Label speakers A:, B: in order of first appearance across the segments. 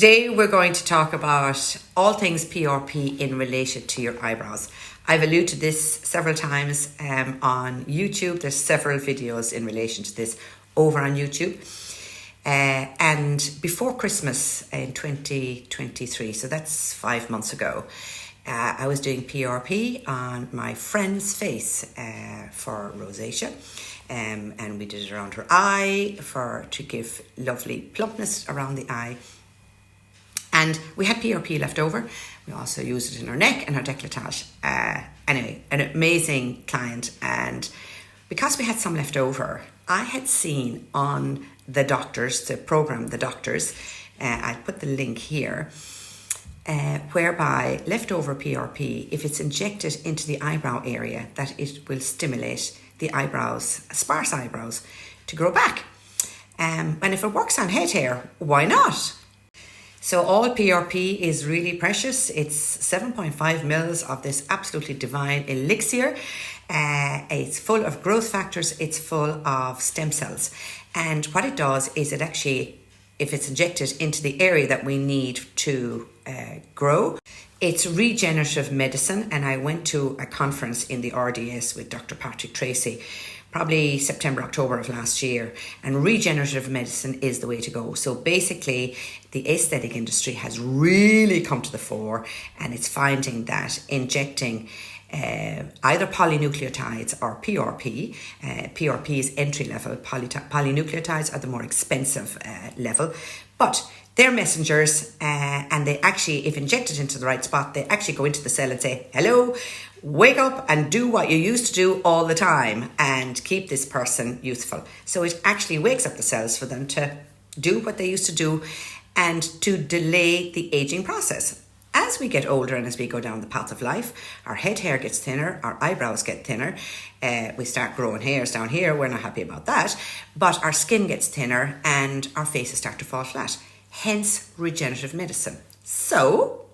A: Today we're going to talk about all things PRP in relation to your eyebrows. I've alluded to this several times on YouTube. There's several videos in relation to this over on YouTube. And before Christmas in 2023, so that's 5 months ago, I was doing PRP on my friend's face for rosacea. And we did it around her eye to give lovely plumpness around the eye. And we had PRP left over. We also used it in her neck and her décolletage. Anyway, an amazing client. And because we had some left over, I had seen on the doctors, the program, the doctors, I'll put the link here, whereby leftover PRP, if it's injected into the eyebrow area, that it will stimulate the eyebrows, sparse eyebrows, to grow back. And if it works on head hair, why not? So all PRP is really precious. It's 7.5 mils of this absolutely divine elixir. It's full of growth factors. It's full of stem cells. And what it does is it actually, if it's injected into the area that we need to grow, it's regenerative medicine. And I went to a conference in the RDS with Dr. Patrick Tracy, probably September, October of last year. And regenerative medicine is the way to go. So basically, the aesthetic industry has really come to the fore, and it's finding that injecting either polynucleotides or PRP. PRP is entry level, polynucleotides are the more expensive level, but they're messengers, and they actually, if injected into the right spot, they actually go into the cell and say, hello, wake up and do what you used to do all the time and keep this person youthful. So it actually wakes up the cells for them to do what they used to do and to delay the aging process. As we get older and as we go down the path of life, our head hair gets thinner, our eyebrows get thinner, we start growing hairs down here, we're not happy about that, but our skin gets thinner and our faces start to fall flat. Hence regenerative medicine. So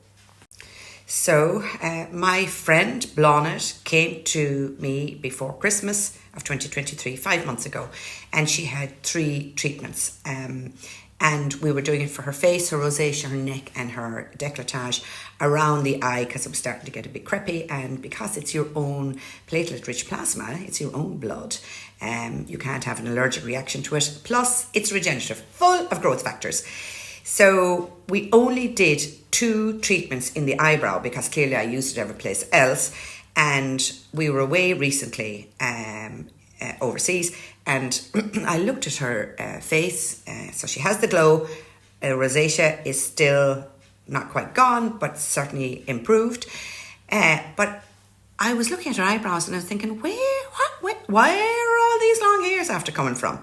A: my friend Blonnet came to me before Christmas of 2023, 5 months ago, and she had 3 treatments. And we were doing it for her face, her rosacea, her neck, and her décolletage around the eye because it was starting to get a bit crepey. And because it's your own platelet-rich plasma, it's your own blood, you can't have an allergic reaction to it. Plus, it's regenerative, full of growth factors. So we only did 2 treatments in the eyebrow because clearly I used it every place else. And we were away recently overseas, and I looked at her face. So she has the glow. Rosacea is still not quite gone, but certainly improved. But I was looking at her eyebrows and I was thinking, where are all these long hairs after coming from?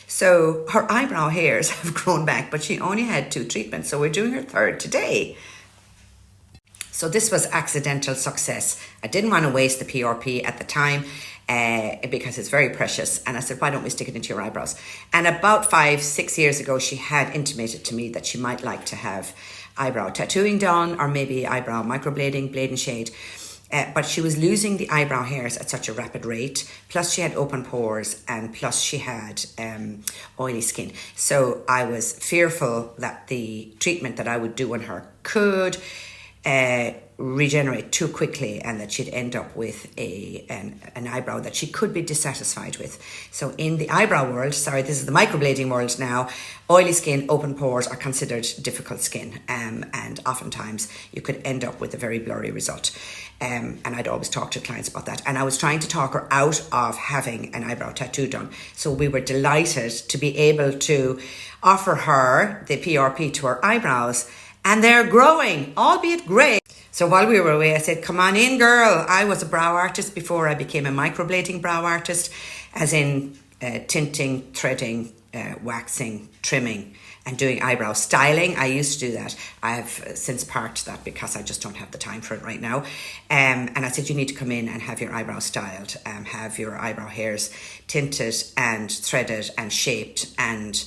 A: So her eyebrow hairs have grown back, but she only had 2 treatments. So we're doing her 3rd today. So this was accidental success. I didn't want to waste the PRP at the time because it's very precious. And I said, why don't we stick it into your eyebrows? And about 5-6 years ago, she had intimated to me that she might like to have eyebrow tattooing done or maybe eyebrow microblading, blade and shade. But she was losing the eyebrow hairs at such a rapid rate. Plus she had open pores and plus she had oily skin. So I was fearful that the treatment that I would do on her could regenerate too quickly and that she'd end up with an eyebrow that she could be dissatisfied with. So in the eyebrow world, this is the microblading world now, oily skin, open pores are considered difficult skin, and oftentimes you could end up with a very blurry result. And I'd always talk to clients about that. And I was trying to talk her out of having an eyebrow tattoo done. So we were delighted to be able to offer her the PRP to her eyebrows, and they're growing, albeit grey. So while we were away, I said, come on in, girl. I was a brow artist before I became a microblading brow artist, as in tinting, threading, waxing, trimming, and doing eyebrow styling. I used to do that. I have since parked that because I just don't have the time for it right now. And I said, you need to come in and have your eyebrows styled, have your eyebrow hairs tinted and threaded and shaped and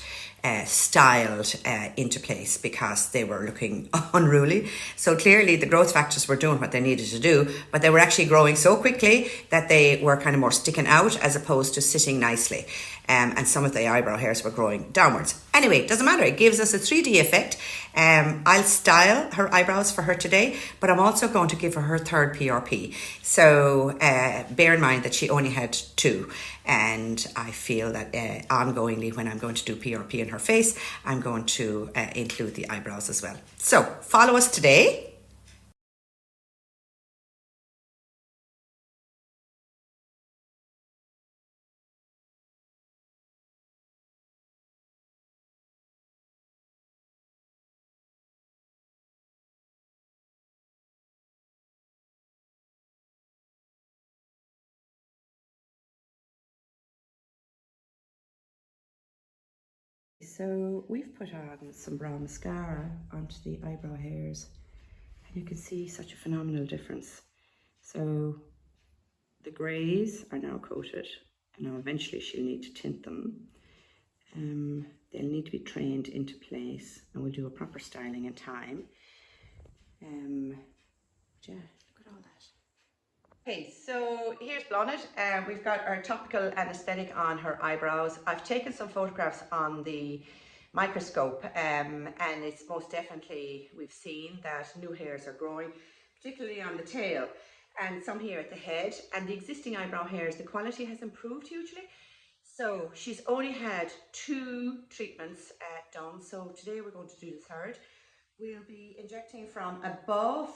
A: styled into place because they were looking unruly. So clearly the growth factors were doing what they needed to do, but they were actually growing so quickly that they were kind of more sticking out as opposed to sitting nicely. And some of the eyebrow hairs were growing downwards. Anyway, it doesn't matter. It gives us a 3D effect. I'll style her eyebrows for her today, but I'm also going to give her third PRP. So bear in mind that she only had 2. And I feel that ongoingly, when I'm going to do PRP in her face, I'm going to include the eyebrows as well. So follow us today. So we've put on some brown mascara onto the eyebrow hairs, and you can see such a phenomenal difference. So the greys are now coated, and now eventually she'll need to tint them. They'll need to be trained into place, and we'll do a proper styling in time. Yeah, look at all that. Okay, so here's Blonnet. We've got our topical anesthetic on her eyebrows. I've taken some photographs on the microscope, and it's most definitely, we've seen that new hairs are growing, particularly on the tail and some here at the head. And the existing eyebrow hairs, the quality has improved hugely. So she's only had 2 treatments done. So today we're going to do the third. We'll be injecting from above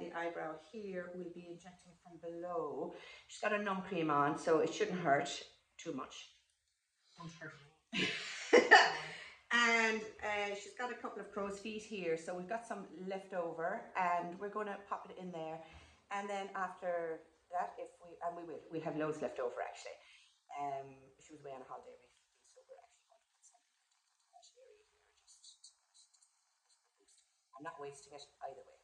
A: the eyebrow here. We'll be injecting from below. She's got a numb cream on, so it shouldn't hurt too much. Don't hurt me. And she's got a couple of crow's feet here, so we've got some left over, and we're going to pop it in there. And then after that, we'll have loads left over actually. She was away on a holiday recently, so we're actually going to put some in that area here. I'm not wasting it either way.